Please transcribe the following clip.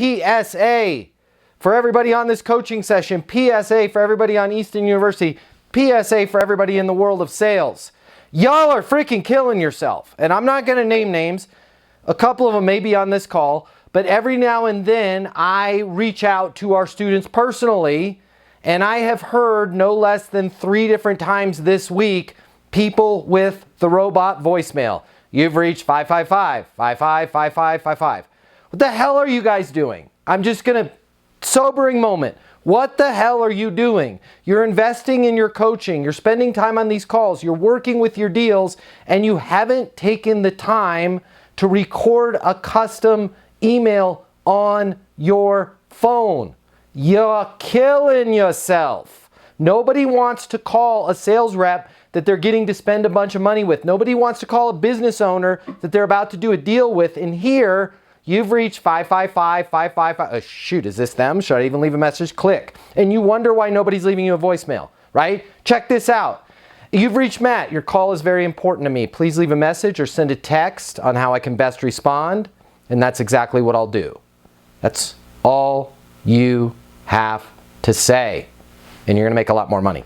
PSA for everybody on this coaching session. PSA for everybody on Easton University. PSA for everybody in the world of sales. Y'all are freaking killing yourself. And I'm not going to name names. A couple of them may be on this call. But every now and then I reach out to our students personally. And I have heard no less than 3 different times this week people with the robot voicemail. You've reached 555, 55, 55, 55. What the hell are you guys doing? I'm just going to, sobering moment. What the hell are you doing? You're investing in your coaching. You're spending time on these calls. You're working with your deals, and you haven't taken the time to record a custom email on your phone. You're killing yourself. Nobody wants to call a sales rep that they're getting to spend a bunch of money with. Nobody wants to call a business owner that they're about to do a deal with. And here, you've reached 555, 555. Shoot, is this them? Should I even leave a message? Click. And you wonder why nobody's leaving you a voicemail, right? Check this out. You've reached Matt. Your call is very important to me. Please leave a message or send a text on how I can best respond. And that's exactly what I'll do. That's all you have to say. And you're going to make a lot more money.